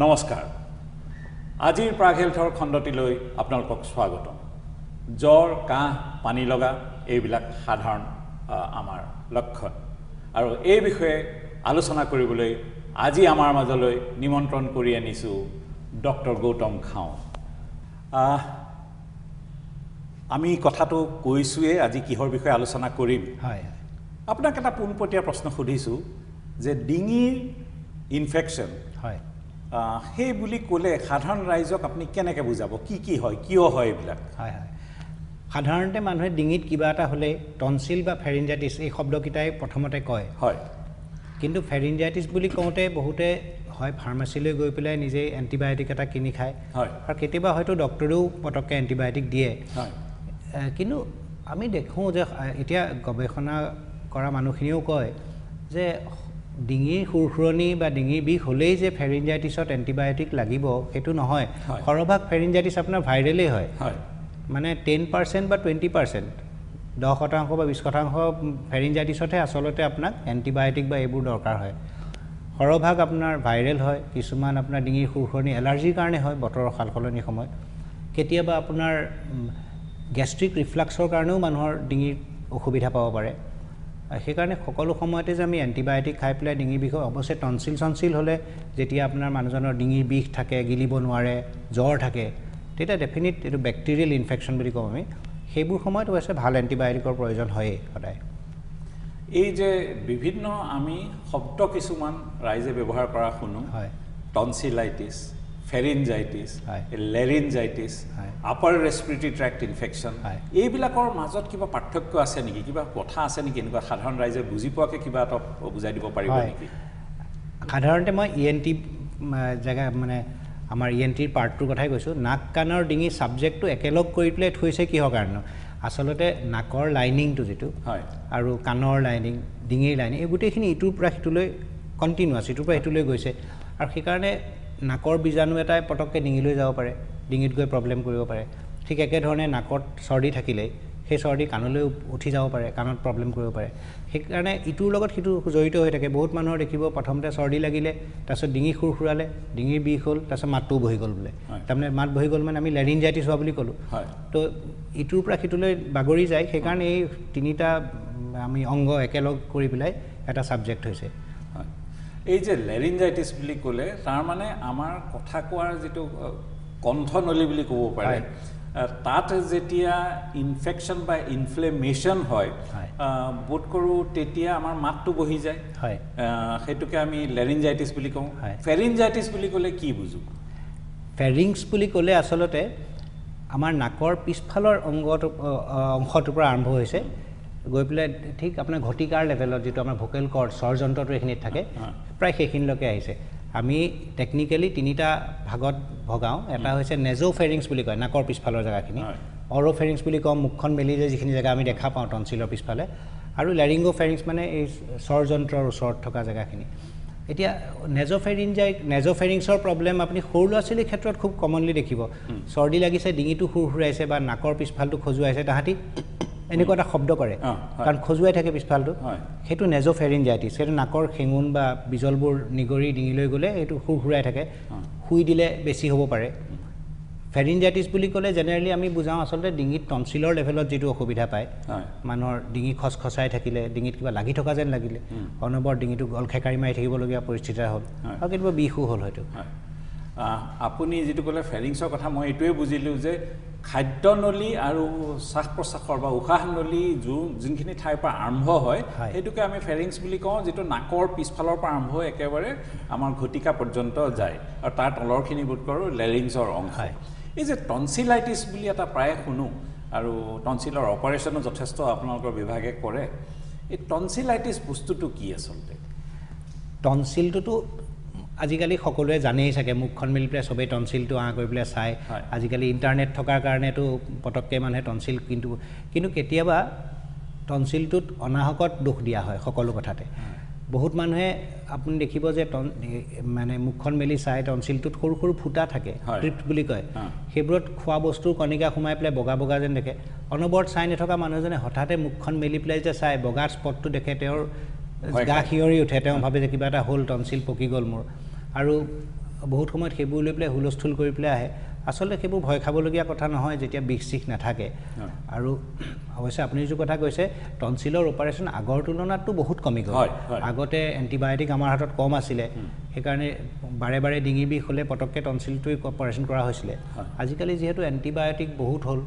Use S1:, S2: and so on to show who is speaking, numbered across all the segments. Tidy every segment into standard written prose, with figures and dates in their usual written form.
S1: নমস্কাৰ আজিৰ প্ৰাগ হেল্থৰ খণ্ডটিলৈ আপোনালোকক স্বাগতম জ্বৰ কাহ পানী লগা এইবিলাক সাধাৰণ আমাৰ লক্ষণ আৰু এই বিষয়ে আলোচনা কৰিবলৈ আজি আমাৰ মাজলৈ নিমন্ত্ৰণ কৰি আনিছো ডক্টৰ গৌতম খাও আমি কথাটো কৈছোৱে আজি কিহৰ বিষয়ে আলোচনা কৰিম
S2: হয়
S1: আপোনাক এটা পোনপটীয়া প্ৰশ্ন সুধিছো যে ডিঙিৰ ইনফেকশন
S2: হয়
S1: সেই বুলি ক'লে সাধাৰণ ৰাইজক আপুনি কেনেকৈ বুজাব কি হয় কিয় হয় এইবিলাক
S2: হয় হয় সাধাৰণতে মানুহে ডিঙিত কিবা এটা হ'লে টনচিল বা ফেৰিঞ্জাইটিছ এই শব্দকেইটাই প্ৰথমতে কয়
S1: হয়
S2: কিন্তু ফেৰিঞ্জাইটিছ বুলি কওঁতে বহুতে হয় ফাৰ্মাচীলৈ গৈ পেলাই নিজে এণ্টিবায়'টিক এটা কিনি খায়
S1: হয়
S2: আৰু কেতিয়াবা হয়তো ডক্টৰেও পটককৈ এণ্টিবায়'টিক দিয়ে
S1: হয়
S2: কিন্তু আমি দেখোঁ যে এতিয়া গৱেষণা কৰা মানুহখিনিও কয় যে ডিঙিৰ সুৰসুৰণি বা ডিঙিৰ বিষ হ'লেই যে ফেৰিঞ্জাইটিছত এণ্টিবায়'টিক লাগিব সেইটো নহয় সৰহভাগ ফেৰিঞ্জাইটিছ আপোনাৰ ভাইৰেলেই হয় মানে 10% বা 20% 10% বা 20% ফেৰিঞ্জাইটিছতহে আচলতে আপোনাক এণ্টিবায়'টিক বা এইবোৰ দৰকাৰ হয় সৰহভাগ আপোনাৰ ভাইৰেল হয় কিছুমান আপোনাৰ ডিঙিৰ সুৰসুৰণি এলাৰ্জিৰ কাৰণে হয় বতৰৰ সালসলনিৰ সময়ত কেতিয়াবা আপোনাৰ গেষ্ট্ৰিক ৰিফ্লাক্সৰ কাৰণেও মানুহৰ ডিঙিৰ অসুবিধা পাব পাৰে সেইকাৰণে সকলো সময়তে যে আমি এণ্টিবায়'টিক খাই পেলাই ডিঙিৰ বিষ অৱশ্যে টনচিল হ'লে যেতিয়া আপোনাৰ মানুহজনৰ ডিঙিৰ বিষ থাকে গিলিব নোৱাৰে জ্বৰ থাকে তেতিয়া ডেফিনিট এইটো বেক্টেৰিয়েল ইনফেকশ্যন বুলি কওঁ আমি সেইবোৰ সময়ত অৱশ্যে ভাল এণ্টিবায়'টিকৰ প্ৰয়োজন হয়েই সদায়
S1: এই যে বিভিন্ন আমি শব্দ কিছুমান ৰাইজে ব্যৱহাৰ কৰা শুনো
S2: হয়
S1: tonsillitis pharyngitis laryngitis upper respiratory tract infection এইবিলাকৰ মাজত কিবা পাৰ্থক্য আছে নেকি কিবা কথা আছে নেকি এনেকুৱা সাধাৰণ ৰাইজে বুজি পোৱাকৈ কিবা এটা বুজাই দিব পাৰিব নেকি
S2: সাধাৰণতে মই ENT জেগা মানে আমাৰ ENTৰ পাৰ্টটোৰ কথাই কৈছোঁ নাক কাণৰ ডিঙি ছাবজেক্টটো একেলগ কৰি পেলাই থৈছে কিহৰ কাৰণে আচলতে নাকৰ লাইনিংটো যিটো
S1: হয়
S2: আৰু কাণৰ লাইনিং ডিঙিৰ লাইনিং এই গোটেইখিনি ইটোৰ পৰা সিটোলৈ কণ্টিনিউৱাছ ইটোৰ পৰা সিটোলৈ গৈছে আৰু সেইকাৰণে নাকৰ বীজাণু এটাই পটককৈ ডিঙিলৈ যাব পাৰে ডিঙিত গৈ প্ৰব্লেম কৰিব পাৰে ঠিক একেধৰণে নাকত চৰ্দি থাকিলেই সেই চৰ্দি কাণলৈ উঠি যাব পাৰে কাণত প্ৰব্লেম কৰিব পাৰে সেইকাৰণে ইটোৰ লগত সিটো জড়িত হৈ থাকে বহুত মানুহৰ দেখিব প্ৰথমতে চৰ্দি লাগিলে তাৰপিছত ডিঙি সুৰসুৰালে ডিঙিৰ বিষ হ'ল তাৰপিছত মাতটোও বহি গ'ল বোলে তাৰমানে মাত বহি গ'ল মানে আমি লেৰিঞ্জাইটিছ হোৱা বুলি ক'লোঁ তো ইটোৰ পৰা সিটোলৈ বাগৰি যায় সেইকাৰণে এই তিনিটা আমি অংগ একেলগ কৰি পেলাই এটা ছাবজেক্ট হৈছে
S1: এই যে লেৰিঞ্জাইটিছ বুলি ক'লে তাৰমানে আমাৰ কথা কোৱাৰ যিটো কণ্ঠনলী বুলি ক'ব পাৰে তাত যেতিয়া ইনফেকশ্যন বা ইনফ্লেমেশ্যন হয় বোধ কৰোঁ তেতিয়া আমাৰ মাতটো বহি যায় সেইটোকে আমি লেৰিঞ্জাইটিছ বুলি কওঁ ফেৰিঞ্জাইটিছ বুলি ক'লে কি বুজোঁ
S2: ফেৰিংছ বুলি ক'লে আচলতে আমাৰ নাকৰ পিছফালৰ অংশটোৰ পৰা আৰম্ভ হৈছে গৈ পেলাই ঠিক আপোনাৰ ঘটিকাৰ লেভেলত যিটো আমাৰ ভোকেল কৰ্ড স্বৰ যন্ত্ৰটো এইখিনিত থাকে প্ৰায় সেইখিনিলৈকে আহিছে আমি টেকনিকেলি তিনিটা ভাগত ভগাওঁ এটা হৈছে নেজোফেৰিংছ বুলি কয় নাকৰ পিছফালৰ জেগাখিনি অৰ'ফেৰিংছ বুলি কওঁ মুখখন মেলি যে যিখিনি জেগা আমি দেখা পাওঁ টনচিলৰ পিছফালে আৰু লেৰিংগোফেৰিংছ মানে এই স্বৰ যন্ত্ৰৰ ওচৰত থকা জেগাখিনি এতিয়া নেজোফেৰিংছৰ প্ৰব্লেম আপুনি সৰু ল'ৰা ছোৱালীৰ ক্ষেত্ৰত খুব কমনলি দেখিব চৰ্দি লাগিছে ডিঙিটো সুৰসুৰাইছে বা নাকৰ পিছফালটো খজুৱাইছে তাহাঁতি এনেকুৱা এটা শব্দ কৰে কাৰণ খজুৱাই থাকে পিছফালটো সেইটো নেজোফেৰিঞ্জাইটিছ সেইটো নাকৰ খেঙুন বা বিজলবোৰ নিগৰি ডিঙিলৈ গ'লে এইটো সুৰসুৰাই থাকে শুই দিলে বেছি হ'ব পাৰে ফেৰিঞ্জাইটিছ বুলি ক'লে জেনেৰেলি আমি বুজাওঁ আচলতে ডিঙিত টনচিলৰ লেভেলত যিটো অসুবিধা পায় মানুহৰ ডিঙি খচখচাই থাকিলে ডিঙিত কিবা লাগি থকা যেন লাগিলে অনবৰ ডিঙিটো গলখেকাৰি মাৰি থাকিবলগীয়া পৰিস্থিতি হ'ল আৰু কেতিয়াবা বিষো হ'ল হয়তো
S1: আপুনি যিটো ক'লে ফেৰিংছৰ কথা মই এইটোৱে বুজিলোঁ যে খাদ্যনলী আৰু শ্বাস প্ৰশ্বাসৰ বা উশাহ নলী যোনখিনি ঠাইৰ পৰা আৰম্ভ হয় সেইটোকে আমি ফেৰিংছ বুলি কওঁ যিটো নাকৰ পিছফালৰ পৰা আৰম্ভ হৈ একেবাৰে আমাৰ ঘটিকা পৰ্যন্ত যায় আৰু তাৰ তলৰখিনি বোধ কৰোঁ লেৰিংছৰ অংশ এই যে টনচিলাইটিছ বুলি এটা প্ৰায় শুনো আৰু টনচিলৰ অপাৰেশ্যনো যথেষ্ট আপোনালোকৰ বিভাগে কৰে এই টনচিলাইটিছ বস্তুটো কি আচলতে
S2: টনচিলটোতো আজিকালি সকলোৱে জানেই চাগে মুখখন মিলি পেলাই চবেই টনচিলটো কৰি পেলাই চায় আজিকালি ইণ্টাৰনেট থকাৰ কাৰণেতো পটককৈ মানুহে টনচিল কিন্তু কেতিয়াবা টনচিলটোত অনাহকত দুখ দিয়া হয় সকলো কথাতে বহুত মানুহে আপুনি দেখিব যে মানে মুখখন মেলি চাই টনচিলটোত সৰু সৰু ফুটা থাকে ট্ৰিপ্ট বুলি কয় সেইবোৰত খোৱা বস্তুৰ কণিকা সোমাই পেলাই বগা বগা যেন দেখে অনবৰত চাই নথকা মানুহজনে হঠাতে মুখখন মেলি পেলাই যে চাই বগা স্পটটো দেখে তেওঁৰ গা শিয়ৰি উঠে তেওঁ ভাবে যে কিবা এটা হ'ল টনচিল পকি গ'ল মোৰ আৰু বহুত সময়ত সেইবোৰ লৈ পেলাই হুলস্থুল কৰি পেলাই আহে আচলতে সেইবোৰ ভয় খাবলগীয়া কথা নহয় যেতিয়া বিষ চিষ নাথাকে আৰু অৱশ্যে আপুনি যিটো কথা কৈছে টনচিলৰ অপাৰেশ্যন আগৰ তুলনাততো বহুত কমি গ'ল আগতে এণ্টিবায়'টিক আমাৰ হাতত কম আছিলে সেইকাৰণে বাৰে বাৰে ডিঙিৰ বিষ হ'লে পটককৈ টনচিলটোৱে অপাৰেশ্যন কৰা হৈছিলে আজিকালি যিহেতু এণ্টিবায়'টিক বহুত হ'ল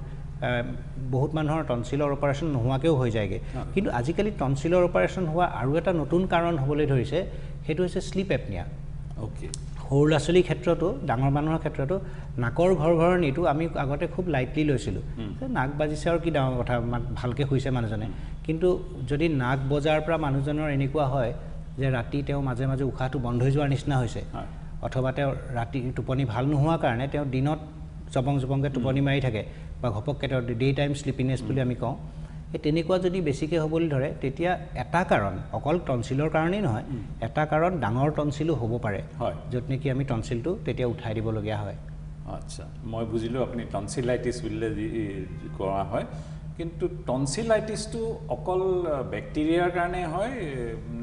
S2: বহুত মানুহৰ টনচিলৰ অপাৰেশ্যন নোহোৱাকৈও হৈ যায়গৈ কিন্তু আজিকালি টনচিলৰ অপাৰেশ্যন হোৱা আৰু এটা নতুন কাৰণ হ'বলৈ ধৰিছে সেইটো হৈছে শ্লিপ এপনিয়া
S1: অ'কে
S2: সৰু ল'ৰা ছোৱালীৰ ক্ষেত্ৰতো ডাঙৰ মানুহৰ ক্ষেত্ৰতো নাকৰ ঘৰঘৰণিটো আমি আগতে খুব লাইটলি লৈছিলোঁ নাক বাজিছে আৰু কি ডাঙৰ কথা ভালকৈ শুইছে মানুহজনে কিন্তু যদি নাক বজাৰ পৰা মানুহজনৰ এনেকুৱা হয় যে ৰাতি তেওঁ মাজে মাজে উশাহটো বন্ধ হৈ যোৱাৰ নিচিনা হৈছে অথবা তেওঁ ৰাতি টোপনি ভাল নোহোৱাৰ কাৰণে তেওঁ দিনত জবংকৈ টোপনি মাৰি থাকে বা ঘপককৈ তেওঁ ডে টাইম শ্লিপিনেছ বুলি আমি কওঁ এই তেনেকুৱা যদি বেছিকৈ হ'বলৈ ধৰে তেতিয়া এটা কাৰণ অকল টনচিলৰ কাৰণেই নহয় এটা কাৰণ ডাঙৰ টনচিলো হ'ব পাৰে য'ত নেকি আমি টনচিলটো তেতিয়া উঠাই দিবলগীয়া হয়
S1: আচ্ছা মই বুজিলোঁ আপুনি টনচিলাইটিছ বুলিলে কৰা হয় কিন্তু টনচিলাইটিছটো অকল বেক্টেৰিয়াৰ কাৰণে হয়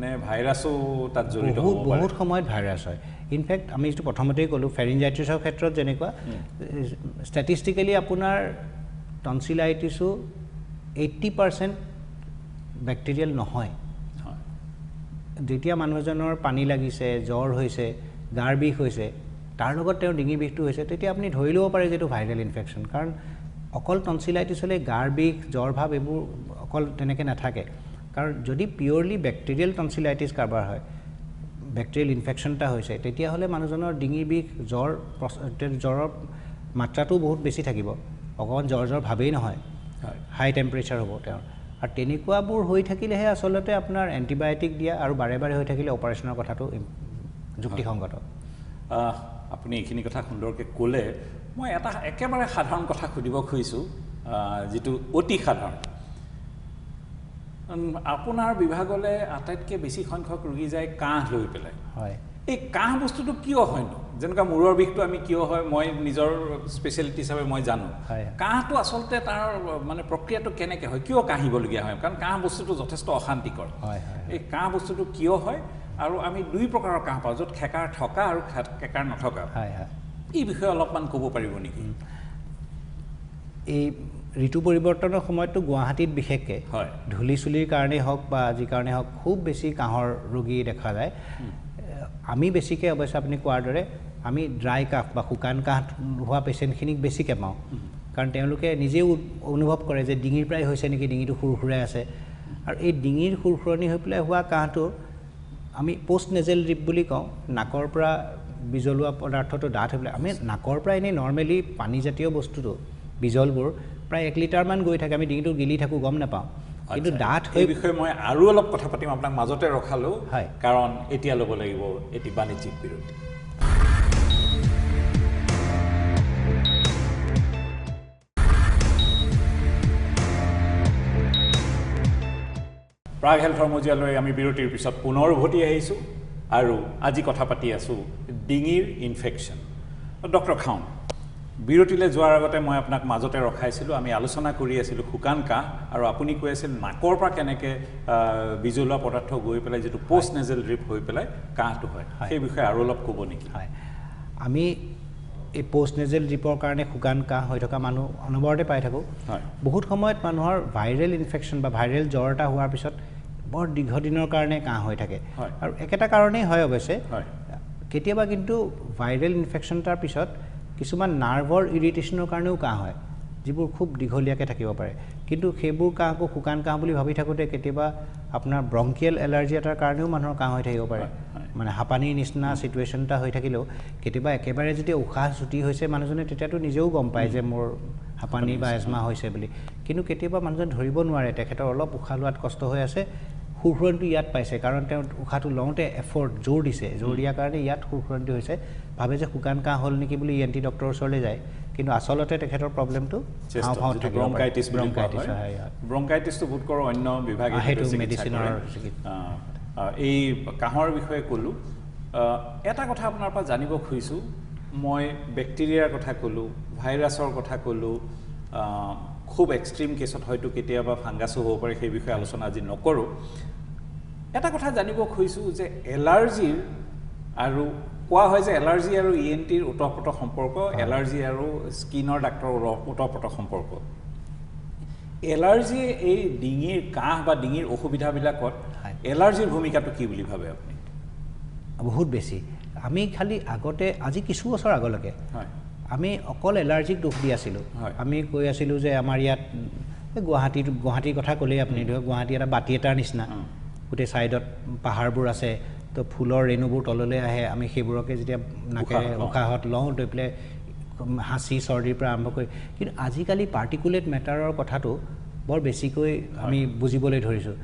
S1: নে ভাইৰাছো তাত জড়িত হ'ব পাৰে
S2: বহুত সময়ত ভাইৰাছ হয় ইনফেক্ট আমি যিটো প্ৰথমতেই ক'লোঁ ফেৰিঞ্জাইটিছৰ ক্ষেত্ৰত যেনেকুৱা ষ্টেটিষ্টিকেলি আপোনাৰ টনচিলাইটিছো 80% বেক্টেৰিয়েল নহয় যেতিয়া মানুহ এজনৰ পানী লাগিছে জ্বৰ হৈছে গাৰ বিষ হৈছে তাৰ লগত তেওঁৰ ডিঙি বিষটো হৈছে তেতিয়া আপুনি ধৰি ল'ব পাৰে যে এইটো ভাইৰেল ইনফেকশ্যন কাৰণ অকল টনচিলাইটিছ হ'লে গাৰ বিষ জ্বৰ ভাৱ এইবোৰ অকল তেনেকৈ নাথাকে কাৰণ যদি পিয়'ৰলি বেক্টেৰিয়েল টনচিলাইটিছ কাৰোবাৰ হয় বেক্টেৰিয়েল ইনফেকশ্যন এটা হৈছে তেতিয়াহ'লে মানুহজনৰ ডিঙিৰ বিষ জ্বৰৰ মাত্ৰাটো বহুত বেছি থাকিব অকণমান জ্বৰ ভাৱেই নহয় হাই টেম্পাৰেচাৰ হ'ব তেওঁৰ আৰু তেনেকুৱাবোৰ হৈ থাকিলেহে আচলতে আপোনাৰ এণ্টিবায়'টিক দিয়া আৰু বাৰে বাৰে হৈ থাকিলে অপাৰেশ্যনৰ কথাটো যুক্তিসংগত
S1: আপুনি এইখিনি কথা সুন্দৰকৈ ক'লে মই এটা একেবাৰে সাধাৰণ কথা সুধিব খুজিছোঁ যিটো অতি সাধাৰণ আপোনাৰ বিভাগলৈ আটাইতকৈ বেছি সংখ্যক ৰোগী যায় কাহ লৈ পেলাই
S2: হয়
S1: এই কাহ বস্তুটো কিয় হয়নো যেনেকুৱা মূৰৰ বিষটো আমি কিয় হয় মই নিজৰ স্পেচিয়েলিটি হিচাপে মই জানো কাহটো আচলতে তাৰ মানে প্ৰক্ৰিয়াটো কেনেকৈ হয় কিয় কাহিবলগীয়া হয় কাৰণ কাহ বস্তুটো যথেষ্ট অশান্তিকৰ এই কাহ বস্তুটো কিয় হয় আৰু আমি দুই প্ৰকাৰৰ কাহ পাওঁ য'ত খেকাৰ থকা আৰু খেকাৰ নথকা এই বিষয়ে অলপমান ক'ব পাৰিব নেকি
S2: এই ঋতু পৰিৱৰ্তনৰ সময়ততো গুৱাহাটীত বিশেষকৈ ধূলি চুলিৰ কাৰণেই হওক বা যি কাৰণেই হওক খুব বেছি কাহৰ ৰোগী দেখা যায় আমি বেছিকৈ অৱশ্যে আপুনি কোৱাৰ দৰে আমি ড্ৰাই কাফ বা শুকান কাহ হোৱা পেচেণ্টখিনিক বেছিকৈ পাওঁ কাৰণ তেওঁলোকে নিজেও অনুভৱ কৰে যে ডিঙিৰ পৰাই হৈছে নেকি ডিঙিটো সুৰসুৰাই আছে আৰু এই ডিঙিৰ সুৰসুৰণি হৈ পেলাই হোৱা কাহটো আমি পষ্ট নেজেল ড্ৰিপ বুলি কওঁ নাকৰ পৰা বিজলুৱা পদাৰ্থটো ডাঠ হৈ পেলাই আমি নাকৰ পৰা এনেই নৰ্মেলি পানীজাতীয় বস্তুটো বিজলবোৰ প্ৰায় 1 লিটাৰমান গৈ থাকে আমি ডিঙিটো গিলি থাকোঁ গম নাপাওঁ কিন্তু ডাঠ
S1: এই বিষয়ে মই আৰু অলপ কথা পাতিম আপোনাক মাজতে ৰখালোঁ কাৰণ এতিয়া ল'ব লাগিব এটি বাণিজ্যিক বিৰতি প্ৰাগ হেল্থৰ মজিয়ালৈ আমি বিৰতিৰ পিছত পুনৰ উভতি আহিছোঁ আৰু আজি কথা পাতি আছোঁ ডিঙিৰ ইনফেকশ্যন ডক্টৰ খাউন বিৰতিলৈ যোৱাৰ আগতে মই আপোনাক মাজতে ৰখাইছিলোঁ আমি আলোচনা কৰি আছিলোঁ শুকান কাহ আৰু আপুনি কৈ আছিল নাকৰ পৰা কেনেকৈ বিজলুৱা পদাৰ্থ গৈ পেলাই যিটো পষ্ট নেজেল ড্ৰিপ হৈ পেলাই কাহটো হয় সেই বিষয়ে আৰু অলপ ক'ব নেকি
S2: আমি এই পষ্ট নেজেল ড্ৰিপৰ কাৰণে শুকান কাহ হৈ থকা মানুহ অনবৰতে পাই থাকোঁ বহুত সময়ত মানুহৰ ভাইৰেল ইনফেকশ্যন বা ভাইৰেল জ্বৰ এটা হোৱাৰ পিছত বৰ দীৰ্ঘদিনৰ কাৰণে কাহ হৈ থাকে আৰু একেটা কাৰণেই হয় অৱশ্যে কেতিয়াবা কিন্তু ভাইৰেল ইনফেকশ্যন এটাৰ পিছত কিছুমান নাৰ্ভৰ ইৰিটেশ্যনৰ কাৰণেও কাহ হয় যিবোৰ খুব দীঘলীয়াকৈ থাকিব পাৰে কিন্তু সেইবোৰ কাহকো শুকান কাহ বুলি ভাবি থাকোঁতে কেতিয়াবা আপোনাৰ ব্ৰংকিয়েল এলাৰ্জি এটাৰ কাৰণেও মানুহৰ কাহ হৈ থাকিব পাৰে মানে হাঁপানীৰ নিচিনা চিটুৱেশ্যন এটা হৈ থাকিলেও কেতিয়াবা একেবাৰে যেতিয়া উশাহ চুটি হৈছে মানুহজনে তেতিয়াতো নিজেও গম পায় যে মোৰ হাঁপানী বা এজমা হৈছে বুলি কিন্তু কেতিয়াবা মানুহজনে ধৰিব নোৱাৰে তেখেতৰ অলপ উশাহ লোৱাত কষ্ট হৈ আছে সুৰসুৰণিটো ইয়াত পাইছে কাৰণ তেওঁ উশাহটো লওঁতে এফৰ্ট জোৰ দিছে জোৰ দিয়াৰ কাৰণে ইয়াত সুৰসুৰণিটো হৈছে ভাবে যে শুকান কাহ হ'ল নেকি বুলি ENT ডক্টৰৰ ওচৰলৈ যায় কিন্তু আচলতে তেখেতৰ প্ৰব্লেমটো
S1: ব্ৰংকাইটিছটো বোধ কৰোঁ অন্য বিভাগে
S2: মেডিচিনৰ
S1: এই কাহৰ বিষয়ে ক'লোঁ এটা কথা আপোনাৰ পৰা জানিব খুজিছোঁ মই বেক্টেৰিয়াৰ কথা ক'লোঁ ভাইৰাছৰ কথা ক'লোঁ খুব এক্সট্ৰিম কেছত হয়তো কেতিয়াবা ফাংগাছো হ'ব পাৰে সেই বিষয়ে আলোচনা আজি নকৰোঁ এটা কথা জানিব খুজিছোঁ যে এলাৰ্জিৰ আৰু কোৱা হয় যে এলাৰ্জি আৰু ENTৰ ওতঃপ্ৰোত সম্পৰ্ক, এলাৰ্জি আৰু স্কিনৰ ডাক্তৰৰ ওতঃপ্ৰোত সম্পৰ্ক। এলাৰ্জি এই ডিঙিৰ কাহ বা ডিঙিৰ অসুবিধাবিলাকত এলাৰ্জিৰ ভূমিকাটো কি বুলি ভাবে আপুনি?
S2: বহুত বেছি। আমি খালি আগতে আজি কিছু বছৰ আগলৈকে আমি অকল এলাৰ্জিক দুখ দি আছিলোঁ। আমি কৈ আছিলোঁ যে আমাৰ ইয়াত গুৱাহাটীৰ কথা ক'লেই আপুনি ধৰক গুৱাহাটী এটা বাতি এটাৰ নিচিনা, গোটেই ছাইডত পাহাৰবোৰ আছে, তো ফুলৰ ৰেণুবোৰ তললৈ আহে, আমি সেইবোৰকে যেতিয়া নাকেৰে উশাহত লওঁ লৈ পেলাই হাঁচি চৰ্দিৰ পৰা আৰম্ভ কৰি। কিন্তু আজিকালি পাৰ্টিকুলেট মেটাৰৰ কথাটো বৰ বেছিকৈ আমি বুজিবলৈ ধৰিছোঁ।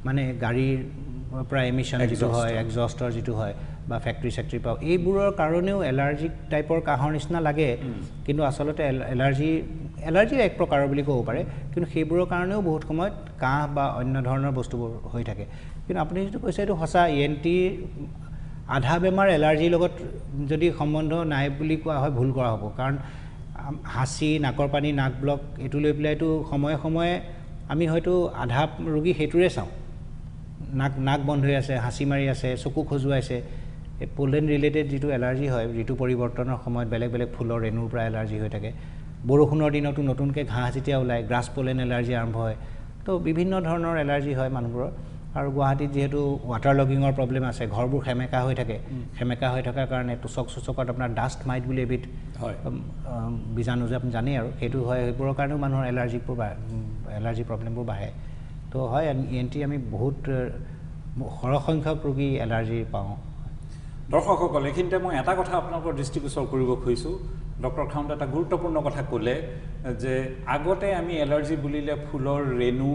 S2: মানে গাড়ীৰ পৰা এমিশ্যন যিটো হয়, এক্সজষ্টৰ যিটো হয় বা ফেক্টৰী চেক্টৰী পৰা, এইবোৰৰ কাৰণেও এলাৰ্জিক টাইপৰ কাহৰ নিচিনা লাগে। কিন্তু আচলতে এলাৰ্জি এক প্ৰকাৰৰ বুলি ক'ব পাৰে, কিন্তু সেইবোৰৰ কাৰণেও বহুত সময়ত কাহ বা অন্য ধৰণৰ বস্তুবোৰ হৈ থাকে। কিন্তু আপুনি যিটো কৈছে এইটো সঁচা। ENTৰ আধা বেমাৰ এলাৰ্জিৰ লগত যদি সম্বন্ধ নাই বুলি কোৱা হয় ভুল কৰা হ'ব। কাৰণ হাঁচি, নাকৰ পানী, নাক ব্লক এইটো লৈ পেলাইতো সময়ে সময়ে আমি হয়তো আধা ৰোগী সেইটোৰে চাওঁ। নাক বন্ধ হৈ আছে, হাঁচি মাৰি আছে, চকু খজুৱাইছে। এই পলেন ৰিলেটেড যিটো এলাৰ্জি হয়, ঋতু পৰিৱৰ্তনৰ সময়ত বেলেগ বেলেগ ফুলৰ ৰেণুৰ পৰা এলাৰ্জি হৈ থাকে। বৰষুণৰ দিনতো নতুনকৈ ঘাঁহ যেতিয়া ওলায় গ্ৰাছ পলেন এলাৰ্জি আৰম্ভ হয়। তো বিভিন্ন ধৰণৰ এলাৰ্জি হয় মানুহবোৰৰ। আৰু গুৱাহাটীত যিহেতু ৱাটাৰ লগিঙৰ প্ৰব্লেম আছে, ঘৰবোৰ সেমেকা হৈ থাকে, সেমেকা হৈ থকাৰ কাৰণে চুচকত আপোনাৰ ডাষ্ট মাইট বুলি এবিধ বীজাণু যে আপুনি জানেই আৰু, সেইটো হয়। সেইবোৰৰ কাৰণেও মানুহৰ এলাৰ্জি প্ৰব্লেমবোৰ বাঢ়ে। তো হয় ENT আমি বহুত সৰহ সংখ্যক ৰোগী এলাৰ্জি পাওঁ।
S1: দৰ্শকসকল, এইখিনিতে মই এটা কথা আপোনালোকৰ দৃষ্টিগোচৰ কৰিব খুজিছোঁ। ডক্টৰ খাউণ্ড এটা গুৰুত্বপূৰ্ণ কথা ক'লে যে আগতে আমি এলাৰ্জি বুলিলে ফুলৰ ৰেণু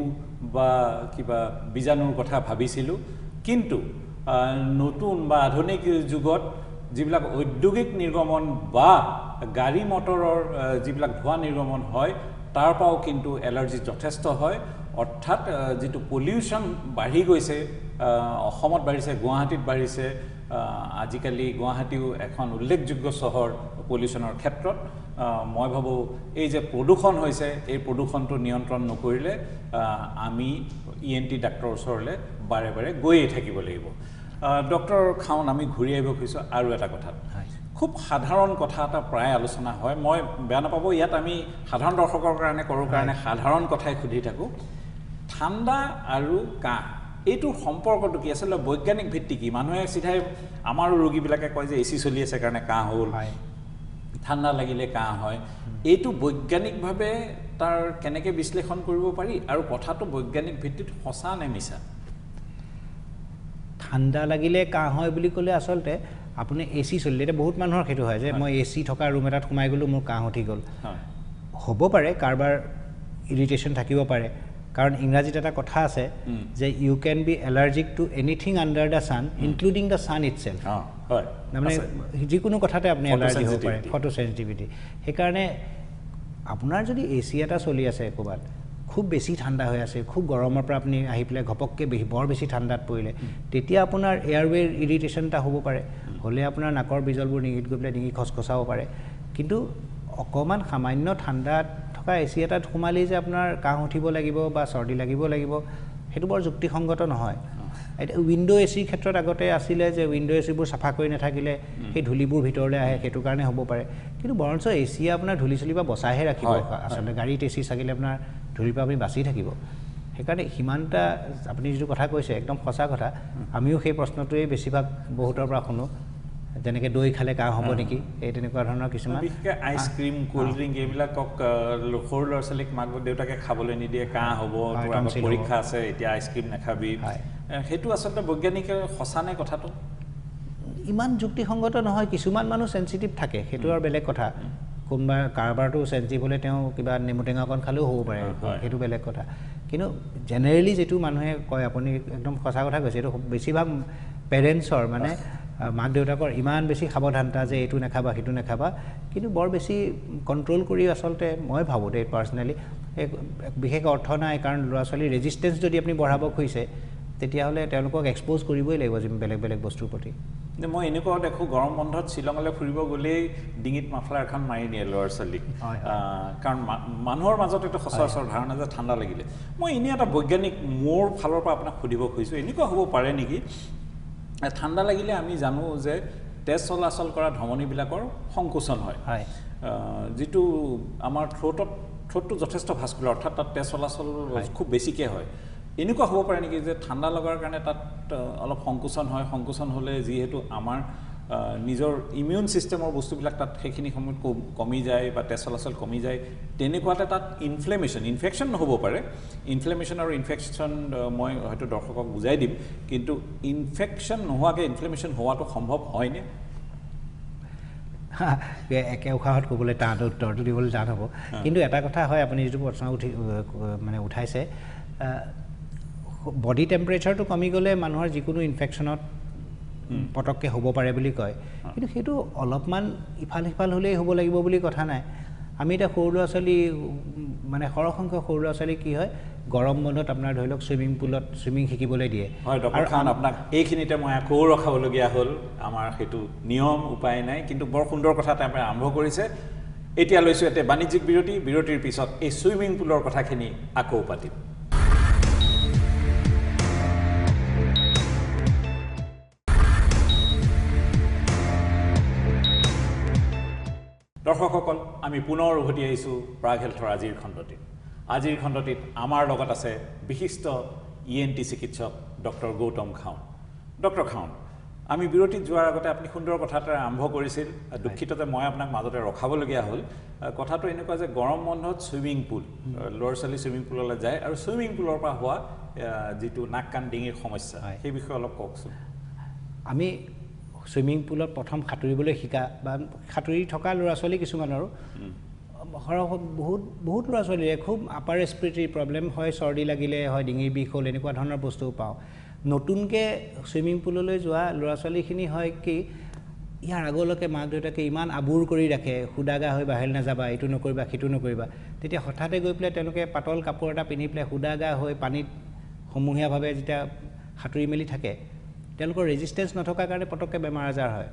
S1: বা কিবা বীজাণুৰ কথা ভাবিছিলোঁ, কিন্তু নতুন বা আধুনিক যুগত যিবিলাক ঔদ্যোগিক নিৰ্গমন বা গাড়ী মটৰৰ যিবিলাক ধোঁৱা নিৰ্গমন হয়, তাৰ পৰাও কিন্তু এলাৰ্জি যথেষ্ট হয়। অৰ্থাৎ যিটো পলিউশ্যন বাঢ়ি গৈছে, অসমত বাঢ়িছে, গুৱাহাটীত বাঢ়িছে। আজিকালি গুৱাহাটীও এখন উল্লেখযোগ্য চহৰ পলিউশ্যনৰ ক্ষেত্ৰত। মই ভাবোঁ এই যে প্ৰদূষণ হৈছে, এই প্ৰদূষণটো নিয়ন্ত্ৰণ নকৰিলে আমি ENT ডাক্তৰৰ ওচৰলৈ বাৰে বাৰে গৈয়ে থাকিব লাগিব। ডক্টৰ খাউণ্ড, আমি ঘূৰি আহিব খুজিছোঁ আৰু এটা কথাত। খুব সাধাৰণ কথা এটা প্ৰায় আলোচনা হয়, মই বেয়া নাপাব, ইয়াত আমি সাধাৰণ দৰ্শকৰ কাৰণে কৰোঁ কাৰণে সাধাৰণ কথাই সুধি থাকোঁ। ঠাণ্ডা আৰু কাহ, এইটোৰ সম্পৰ্কটো কি? আচলতে বৈজ্ঞানিক ভিত্তি কি? মানুহে চিধাই আমাৰো ৰোগীবিলাকে কয় যে AC চলি আছে কাৰণে কাহ হ'ল, ঠাণ্ডা লাগিলে কাহ হয়। এইটো বৈজ্ঞানিকভাৱে তাৰ কেনেকৈ বিশ্লেষণ কৰিব পাৰি, আৰু কথাটো বৈজ্ঞানিক ভিত্তিত সঁচা নে মিছা?
S2: ঠাণ্ডা লাগিলে কাহ হয় বুলি ক'লে আচলতে আপুনি AC চলিলে, এতিয়া বহুত মানুহৰ সেইটো হয় যে মই AC থকা ৰুম এটাত সোমাই গ'লোঁ, মোৰ কাহ উঠি গ'ল। হ'ব পাৰে, কাৰোবাৰ ইৰিটেশ্যন থাকিব পাৰে। কাৰণ ইংৰাজীত এটা কথা আছে যে you can be allergic to anything under the sun including the sun itself. তাৰমানে যিকোনো কথাতে আপুনি এলাৰ্জি হ'ব পাৰে, ফটো চেঞ্চিটিভিটি। সেইকাৰণে আপোনাৰ যদি AC এটা চলি আছে ক'ৰবাত, খুব বেছি ঠাণ্ডা হৈ আছে, খুব গৰমৰ পৰা আপুনি আহি পেলাই ঘপককৈ বৰ বেছি ঠাণ্ডাত পৰিলে, তেতিয়া আপোনাৰ এয়াৰৱেৰ ইৰিটেশ্যন এটা হ'ব পাৰে। হ'লে আপোনাৰ নাকৰ বিজলবোৰ ডিঙিত গৈ পেলাই ডিঙি খচখচাব পাৰে। কিন্তু অকণমান সামান্য ঠাণ্ডাত থকা AC এটাত সোমালেই যে আপোনাৰ কাহ উঠিব লাগিব বা চৰ্দি লাগিব সেইটো বৰ যুক্তিসংগত নহয়। এতিয়া উইণ্ড' ACৰ ক্ষেত্ৰত আগতে আছিলে যে উইণ্ড' ACবোৰ চাফা কৰি নাথাকিলে সেই ধূলিবোৰ ভিতৰলৈ আহে, সেইটো কাৰণে হ'ব পাৰে। কিন্তু বৰঞ্চ ACয়ে আপোনাৰ ধূলি চুলিৰ পৰা বচাইহে ৰাখিব। আচলতে গাড়ীত AC চাগিলে আপোনাৰ ধূলিৰ পৰা আপুনি বাচি থাকিব। সেইকাৰণে সিমানটা আপুনি যিটো কথা কৈছে একদম সঁচা কথা। আমিও সেই প্ৰশ্নটোৱেই বেছিভাগ বহুতৰ পৰা শুনো, যেনেকৈ দৈ খালে কাহ হ'ব নেকি, এই তেনেকুৱা ধৰণৰ কিছুমান।
S1: বিশেষকৈ আইচক্ৰীম, ক'ল্ড ড্ৰিংক এইবিলাকক সৰু ল'ৰা ছোৱালীক মাক দেউতাকে খাবলৈ নিদিয়ে, কাহ হ'ব, পৰীক্ষা আছে, এতিয়া আইচক্ৰীম নাখাবি। সেইটো আচলতে বৈজ্ঞানিকে সঁচানে কথাটো?
S2: ইমান যুক্তিসংগত নহয়। কিছুমান মানুহ চেঞ্চিটিভ থাকে, সেইটো আৰু বেলেগ কথা। কোনোবা কাৰোবাৰটো চেঞ্চিটিভ হ'লে তেওঁ কিবা নেমু টেঙা অকণ খালেও হ'ব পাৰে, সেইটো বেলেগ কথা। কিন্তু জেনেৰেলি যিটো মানুহে কয়, আপুনি একদম সঁচা কথা কৈছে, এইটো বেছিভাগ পেৰেণ্টছৰ মানে মাক দেউতাকৰ ইমান বেছি সাৱধানতা যে এইটো নাখাবা সেইটো নাখাবা, কিন্তু বৰ বেছি কণ্ট্ৰল কৰি আচলতে মই ভাবোঁ দেই পাৰ্চনেলি বিশেষ অৰ্থ নাই। কাৰণ ল'ৰা ছোৱালীৰ ৰেজিষ্টেঞ্চ যদি আপুনি বঢ়াব খুজিছে, তেতিয়াহ'লে তেওঁলোকক এক্সপ'জ কৰিবই লাগিব বেলেগ বেলেগ বস্তুৰ প্ৰতি।
S1: মই এনেকুৱাও দেখোঁ, গৰম বন্ধত শ্বিলঙলৈ ফুৰিব গ'লেই ডিঙিত মাফলাৰ এখন মাৰি নিয়ে ল'ৰা ছোৱালীক। কাৰণ মানুহৰ মাজত এইটো সচৰাচৰ ধাৰণা যে ঠাণ্ডা লাগিলে। মই এনেই এটা বৈজ্ঞানিক মোৰ ফালৰ পৰা আপোনাক সুধিব খুজিছোঁ, এনেকুৱা হ'ব পাৰে নেকি ঠাণ্ডা লাগিলে আমি জানো যে তেজ চলাচল কৰা ধমনীবিলাকৰ সংকোচন হয় যিটো আমাৰ থ্ৰোটটো যথেষ্ট ভাস্কুলাৰ অৰ্থাৎ তাত তেজ চলাচল খুব বেছিকৈ হয় এনেকুৱা হ'ব পাৰে নেকি যে ঠাণ্ডা লগাৰ কাৰণে তাত অলপ সংকোচন হয় সংকোচন হ'লে যিহেতু আমাৰ নিজৰ ইমিউন সিস্টেমৰ বস্তুবিলাক তাত সেইখিনি সময়ত কমি যায় বা তেজ চলাচল কমি যায় তেনেকুৱাতে তাত ইনফেকশ্যন নহ'ব পাৰে ইনফ্লেমেশ্যন আৰু ইনফেকশ্যন মই হয়তো দৰ্শকক বুজাই দিম কিন্তু ইনফেকশ্যন নোহোৱাকৈ ইনফ্লেমেশ্যন হোৱাটো সম্ভৱ হয়নে
S2: একে উশাহত ক'বলৈ টান উত্তৰটো দিবলৈ টান হ'ব কিন্তু এটা কথা হয় আপুনি যিটো প্ৰশ্ন মানে উঠাইছে বডি টেম্পাৰেচাৰটো কমি গ'লে মানুহৰ যিকোনো ইনফেকশ্যনত পটককৈ হ'ব পাৰে বুলি কয় কিন্তু সেইটো অলপমান ইফাল সিফাল হ'লেই হ'ব লাগিব বুলি কথা নাই আমি এতিয়া সৰু ল'ৰা ছোৱালী মানে সৰহসংখ্যক সৰু ল'ৰা ছোৱালী কি হয় গৰম বন্ধত আপোনাৰ ধৰি লওক ছুইমিং পুলত ছুইমিং শিকিবলৈ দিয়ে
S1: আৰু আপোনাক এইখিনিতে মই আকৌ ৰখাবলগীয়া হ'ল আমাৰ সেইটো নিয়ম উপায় নাই কিন্তু বৰ সুন্দৰ কথা এটা আৰম্ভ কৰিছে এতিয়া লৈছোঁ এটা বাণিজ্যিক বিৰতিৰ পিছত এই ছুইমিং পুলৰ কথাখিনি আকৌ পাতিম দৰ্শকসকল আমি পুনৰ উভতি আহিছোঁ প্ৰাগ হেল্থৰ আজিৰ খণ্ডটিত আমাৰ লগত আছে বিশিষ্ট ENT চিকিৎসক ডক্টৰ গৌতম খাউন ডক্টৰ খাউন আমি বিৰতিত যোৱাৰ আগতে আপুনি সুন্দৰ কথা এটা আৰম্ভ কৰিছিল দুখিত যে মই আপোনাক মাজতে ৰখাবলগীয়া হ'ল কথাটো এনেকুৱা যে গৰম বন্ধত ছুইমিং পুল ল'ৰা ছোৱালী ছুইমিং পুললৈ যায় আৰু ছুইমিং পুলৰ পৰা হোৱা যিটো নাক কাণ ডিঙিৰ সমস্যা সেই বিষয়ে অলপ কওকচোন
S2: আমি ছুইমিং পুলত প্ৰথম সাঁতুৰিবলৈ শিকা বা সাঁতুৰি থকা ল'ৰা ছোৱালী কিছুমানৰো বহুত ল'ৰা ছোৱালীৰে খুব আপাৰ ৰেস্পিৰেটৰী প্ৰব্লেম হয় চৰ্দি লাগিলে হয় ডিঙিৰ বিষ হ'ল এনেকুৱা ধৰণৰ বস্তু পাওঁ নতুনকৈ ছুইমিং পুললৈ যোৱা ল'ৰা ছোৱালীখিনি হয় কি ইয়াৰ আগলৈকে মাক দেউতাকে ইমান আবুৰ কৰি ৰাখে সুদাগা হৈ বাহিৰ নাযাবা এইটো নকৰিবা সেইটো নকৰিবা তেতিয়া হঠাতে গৈ পেলাই তেওঁলোকে পাতল কাপোৰ এটা পিন্ধি পেলাই সুদাগা হৈ পানীত সমূহীয়াভাৱে যেতিয়া সাঁতুৰি মেলি থাকে তেওঁলোকৰ ৰেজিষ্টেঞ্চ নথকাৰ কাৰণে পটককৈ বেমাৰ আজাৰ হয়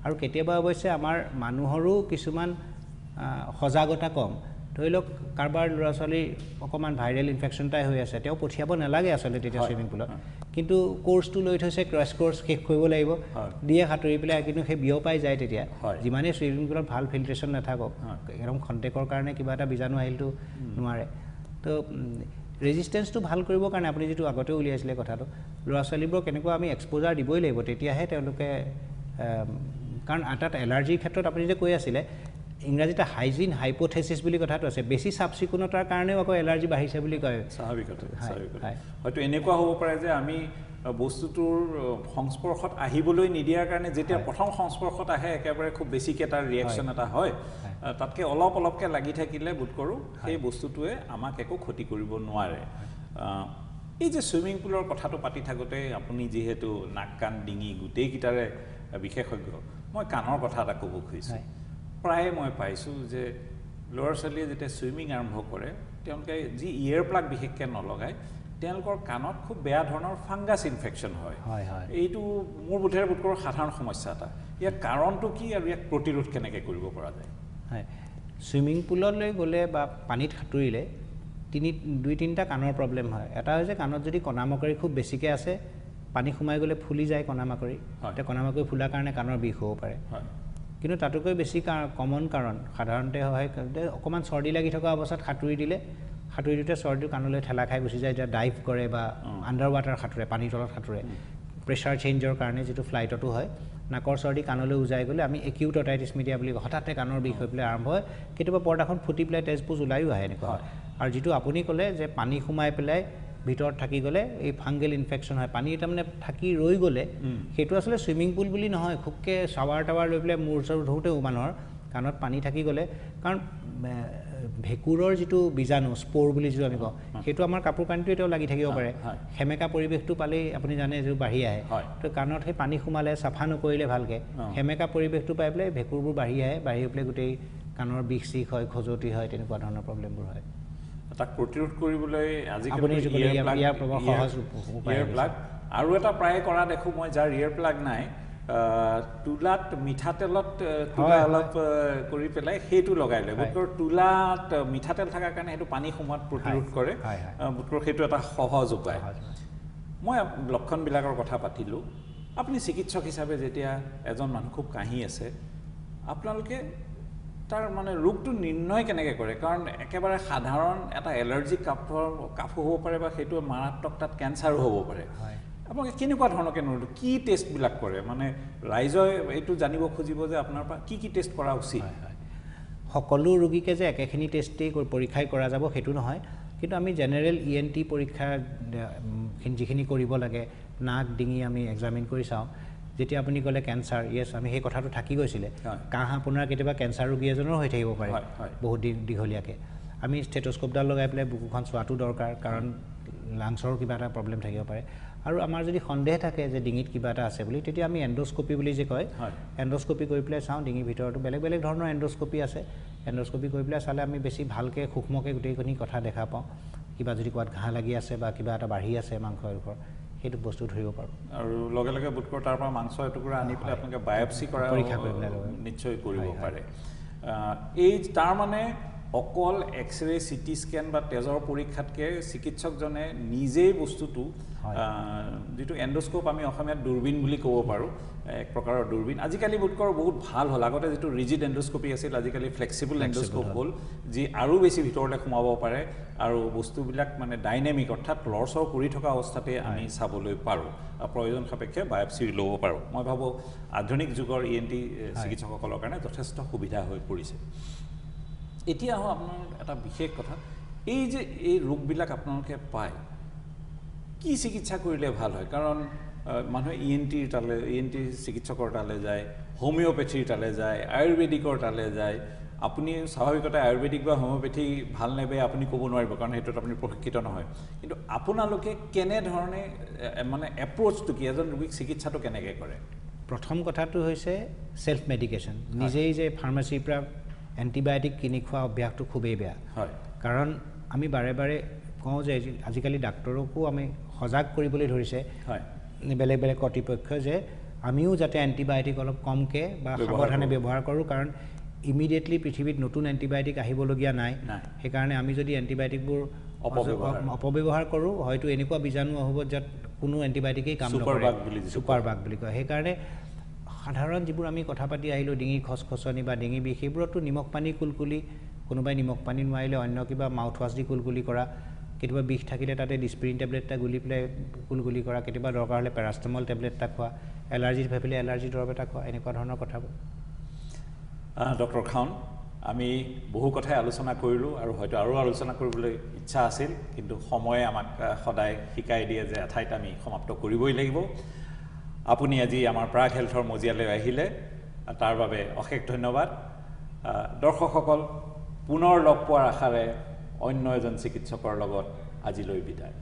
S2: আৰু কেতিয়াবা অৱশ্যে আমাৰ মানুহৰো কিছুমান সজাগতা কম ধৰি লওক কাৰোবাৰ ল'ৰা ছোৱালীৰ অকণমান ভাইৰেল ইনফেকশ্যন এটাই হৈ আছে তেওঁ পঠিয়াব নালাগে আচলতে তেতিয়া ছুইমিং পুলত কিন্তু কোৰ্চটো লৈ থৈছে ক্ৰাছ কোৰ্চ শেষ কৰিব লাগিব দিয়ে সাঁতুৰি পেলাই কিন্তু সেই বিয়পাই যায় তেতিয়া যিমানেই ছুইমিং পুলত ভাল ফিল্ট্ৰেশ্যন নাথাকক একদম খন্তেকৰ কাৰণে কিবা এটা বীজাণু আহিলটো নোৱাৰে তো ৰেজিষ্টেঞ্চটো ভাল কৰিবৰ কাৰণে আপুনি যিটো আগতে উলিয়াইছিলে কথাটো ল'ৰা ছোৱালীবোৰক কেনেকুৱা আমি এক্সপ'জাৰ দিবই লাগিব তেতিয়াহে তেওঁলোকে কাৰণ তাত এলাৰ্জিৰ ক্ষেত্ৰত আপুনি যে কৈ আছিলে ইংৰাজীত হাইজিন হাইপ'থেচিছ বুলি কথাটো আছে বেছি চাফ চিকুণতাৰ কাৰণেও আকৌ এলাৰ্জি বাঢ়িছে বুলি কয়
S1: স্বাভাৱিকতে হয়তো এনেকুৱা হ'ব পাৰে যে আমি বস্তুটোৰ সংস্পৰ্শত আহিবলৈ নিদিয়াৰ কাৰণে যেতিয়া প্ৰথম সংস্পৰ্শত আহে একেবাৰে খুব বেছিকৈ তাৰ ৰিয়েকশ্যন এটা হয় তাতকৈ অলপকৈ লাগি থাকিলে বোধ কৰোঁ সেই বস্তুটোৱে আমাক একো ক্ষতি কৰিব নোৱাৰে এই যে ছুইমিং পুলৰ কথাটো পাতি থাকোঁতে আপুনি যিহেতু নাক কাণ ডিঙি গোটেইকেইটাৰে বিশেষজ্ঞ মই কাণৰ কথা এটা ক'ব খুজিছোঁ প্ৰায়ে মই পাইছোঁ যে ল'ৰা ছোৱালীয়ে যেতিয়া ছুইমিং আৰম্ভ কৰে তেওঁলোকে যি ইয়েৰ প্লাগ বিশেষকৈ নলগায় তেওঁলোকৰ কাণত খুব বেয়া ধৰণৰ ফাংগাছ ইনফেকশ্যন হয় এইটো মোৰ বোধেৰে বোধ কৰোঁ সাধাৰণ সমস্যা এটা ইয়াৰ কাৰণটো কি আৰু ইয়াক প্ৰতিৰোধ কেনেকৈ কৰিব পৰা যায়
S2: হয় ছুইমিং পুললৈ গ'লে বা পানীত সাঁতুৰিলে দুই তিনিটা কাণৰ প্ৰব্লেম হয় এটা হৈছে কাণত যদি কণামকৰি খুব বেছিকৈ আছে পানী সোমাই গ'লে ফুলি যায় কণামকৰি এতিয়া কণামকৰি ফুলাৰ কাৰণে কাণৰ বিষ হ'ব পাৰে কিন্তু তাতোকৈ বেছি কমন কাৰণ সাধাৰণতে হয় অকণমান চৰ্দি লাগি থকা অৱস্থাত সাঁতুৰি দিওঁতে চৰ্দিটো কাণলৈ ঠেলা খাই গুচি যায় এতিয়া ডাইভ কৰে বা আণ্ডাৰ ৱাটাৰ সাঁতোৰে পানীৰ তলত সাঁতোৰে প্ৰেছাৰ চেঞ্জৰ কাৰণে যিটো ফ্লাইটতো হয় নাকৰ চৰ্দি কাণলৈ উজাই গ'লে আমি একিউট অটাইটিছ মিডিয়া বুলি কওঁ হঠাতে কাণৰ বিষ হৈ পেলাই আৰম্ভ হয় কেতিয়াবা পৰ্দাখন ফুটি পেলাই তেজপুজ ওলায়ো আহে এনেকুৱা হয় আৰু যিটো আপুনি ক'লে যে পানী সোমাই পেলাই ভিতৰত থাকি গ'লে এই ফাংগেল ইনফেকশ্যন হয় পানী তাৰমানে থাকি ৰৈ গ'লে সেইটো আচলতে ছুইমিং পুল বুলি নহয় খুবকৈ চাৱাৰ টাৱাৰ লৈ পেলাই মূৰ চৰ ধোওঁতেও মানুহৰ কাণত পানী থাকি গ'লে কাৰণ ভেঁকুৰৰ যিটো বীজাণু স্প'ৰ বুলি যিটো আমি কওঁ সেইটো আমাৰ কাপোৰ কানিটো এতিয়াও লাগি থাকিব পাৰে সেমেকা পৰিৱেশটো পালেই আপুনি জানে যে বাঢ়ি আহে তো কাণত সেই পানী সোমালে চাফা নকৰিলে ভালকৈ সেমেকা পৰিৱেশটো পাই পেলাই ভেঁকুৰবোৰ বাঢ়ি পেলাই গোটেই কাণৰ বিষ চিষ হয় খজুৱতি হয় তেনেকুৱা ধৰণৰ প্ৰব্লেমবোৰ হয়
S1: তাক প্ৰতিৰোধ কৰিবলৈ
S2: আজিকালি ইয়াৰ প্ৰভাৱ সহজ
S1: ইয়েৰ প্লাগ আৰু এটা প্ৰায় কৰা দেখোঁ মই যাৰ ইয়েৰ প্লাগ নাই তুলাত মিঠাতেলত তুলা অলপ কৰি পেলাই সেইটো লগাই লয় বোধকৰো তুলাত মিঠাতেল থকাৰ কাৰণে সেইটো পানী সোমোৱাত প্ৰতিৰোধ কৰে বোধকৰো সেইটো এটা সহজ উপায় মই লক্ষণবিলাকৰ কথা পাতিলোঁ আপুনি চিকিৎসক হিচাপে যেতিয়া এজন মানুহ খুব কাহি আছে আপোনালোকে তাৰ মানে ৰোগটো নিৰ্ণয় কেনেকৈ কৰে কাৰণ একেবাৰে সাধাৰণ এটা এলাৰ্জি কাফ হ'ব পাৰে বা সেইটো মাৰাত্মক তাত কেঞ্চাৰো হ'ব পাৰে আপোনালোকে কেনেকুৱা ধৰণকে নোৰো কি টেষ্টবিলাক কৰে মানে ৰাইজে এইটো জানিব খুজিব যে আপোনাৰ পৰা কি টেষ্ট কৰা উচিত
S2: সকলো ৰোগীকে যে একেখিনি টেষ্টেই পৰীক্ষাই কৰা যাব সেইটো নহয় কিন্তু আমি জেনেৰেল ENT পৰীক্ষা যিখিনি কৰিব লাগে নাক ডিঙি আমি এক্সামিন কৰি চাওঁ যেতিয়া আপুনি ক'লে কেঞ্চাৰ ইয়েছ আমি সেই কথাটো থাকি গৈছিলে কাহ আপোনাৰ কেতিয়াবা কেঞ্চাৰ ৰোগী এজনৰ হৈ থাকিব পাৰে বহুত দীঘলীয়াকৈ আমি ষ্টেথোস্কোপডাল লগাই পেলাই বুকুখন চোৱাটো দৰকাৰ কাৰণ লাংছৰ কিবা এটা প্ৰব্লেম থাকিব পাৰে আৰু আমাৰ যদি সন্দেহ থাকে যে ডিঙিত কিবা এটা আছে বুলি তেতিয়া আমি এণ্ডোস্কোপি বুলি যে কয় এণ্ডোস্কোপি কৰি পেলাই চাওঁ ডিঙিৰ ভিতৰতো বেলেগ বেলেগ ধৰণৰ এণ্ডোস্কোপি আছে এণ্ডোস্কোপি কৰি পেলাই চালে আমি বেছি ভালকৈ সূক্ষ্মকৈ গোটেইখিনি কথা দেখা পাওঁ কিবা যদি ক'ৰবাত ঘাঁ লাগি আছে বা কিবা এটা বাঢ়ি আছে মাংস এডোখৰ সেইটো বস্তু ধৰিব পাৰোঁ
S1: আৰু লগে লগে বোধ কৰোঁ তাৰ পৰা মাংস এটুকুৰা আনি পেলাই আপোনালোকে বায়পচি কৰা
S2: পৰীক্ষা কৰি পেলাই
S1: নিশ্চয় কৰিব পাৰে এই তাৰ মানে অকল এক্সৰে চিটি স্কেন বা তেজৰ পৰীক্ষাতকৈ চিকিৎসকজনে নিজেই বস্তুটো যিটো এণ্ডোস্কোপ আমি অসমীয়াত দূৰবীণ বুলি ক'ব পাৰোঁ এক প্ৰকাৰৰ দূৰবীণ আজিকালি বোধ কৰোঁ বহুত ভাল হ'ল আগতে যিটো ৰিজিড এণ্ডোস্কোপি আছিল আজিকালি ফ্লেক্সিবল এণ্ডোস্কোপ হ'ল যি আৰু বেছি ভিতৰলৈ সোমাব পাৰে আৰু বস্তুবিলাক মানে ডাইনেমিক অৰ্থাৎ লৰচৰ কৰি থকা অৱস্থাতে আমি চাবলৈ পাৰোঁ প্ৰয়োজন সাপেক্ষে বায়পচি ল'ব পাৰোঁ মই ভাবোঁ আধুনিক যুগৰ ENT চিকিৎসকসকলৰ কাৰণে যথেষ্ট সুবিধা হৈ পৰিছে এতিয়া আহোঁ আপোনাৰ এটা বিশেষ কথা এই যে এই ৰোগবিলাক আপোনালোকে পায় কি চিকিৎসা কৰিলে ভাল হয় কাৰণ মানুহে ENT চিকিৎসকৰ তালৈ যায় হোমিওপেথিৰ তালৈ যায় আয়ুৰ্বেদিকৰ তালৈ যায় আপুনি স্বাভাৱিকতে আয়ুৰ্বেদিক বা হোমিওপেথি ভাল নে বেয়া আপুনি ক'ব নোৱাৰিব কাৰণ সেইটোত আপুনি প্ৰশিক্ষিত নহয় কিন্তু আপোনালোকে কেনেধৰণে মানে এপ্ৰ'চটো কি এজন ৰোগীক চিকিৎসাটো কেনেকৈ কৰে
S2: প্ৰথম কথাটো হৈছে ছেল্ফ মেডিকেশ্যন নিজেই যে ফাৰ্মাচীৰ পৰা এণ্টিবায়'টিক কিনি খোৱা অভ্যাসটো খুবেই বেয়া
S1: হয়
S2: কাৰণ আমি বাৰে বাৰে কওঁ যে আজিকালি ডাক্তৰকো আমি সজাগ কৰিবলৈ ধৰিছে
S1: হয়
S2: বেলেগ বেলেগ কৰ্তৃপক্ষই যে আমিও যাতে এণ্টিবায়'টিক অলপ কমকৈ বা সাৱধানে ব্যৱহাৰ কৰোঁ কাৰণ ইমিডিয়েটলি পৃথিৱীত নতুন এণ্টিবায়'টিক আহিবলগীয়া নাই সেইকাৰণে আমি যদি এণ্টিবায়'টিকবোৰ অপব্যৱহাৰ কৰোঁ হয়তো এনেকুৱা বীজাণু হ'ব য'ত কোনো এণ্টিবায়'টিকেই কাম নকৰে ছুপাৰ বাগ বুলি কয় সেইকাৰণে সাধাৰণ যিবোৰ আমি কথা পাতি আহিলোঁ ডিঙিৰ খচখচনি বা ডিঙি বিষ সেইবোৰতো নিমখ পানী কুলকুলি কোনোবাই নিমখ পানী নোৱাৰিলে অন্য কিবা মাউথ ৱাছ দি কুলকুলি কৰা কেতিয়াবা বিষ থাকিলে তাতে ডিস্পিৰিন টেবলেট এটা গুলি পেলাই কুলকুলি কৰা কেতিয়াবা দৰকাৰ হ'লে পেৰাষ্টামল টেবলেট এটা খোৱা এলাৰ্জি ভাবিলে এলাৰ্জি দৰৱ এটা খোৱা এনেকুৱা ধৰণৰ কথাবোৰ
S1: ডক্টৰ খান আমি বহু কথাই আলোচনা কৰিলোঁ আৰু হয়তো আৰু আলোচনা কৰিবলৈ ইচ্ছা আছিল কিন্তু সময়ে আমাক সদায় শিকাই দিয়ে যে এঠাইত আমি সমাপ্ত কৰিবই লাগিব আপুনি আজি আমাৰ প্ৰাগ হেল্থৰ মজিয়ালৈ আহিলে তাৰ বাবে অশেষ ধন্যবাদ দৰ্শকসকল পুনৰ লগ পোৱাৰ আশাৰে অন্য এজন চিকিৎসকৰ লগত আজিলৈ বিদায়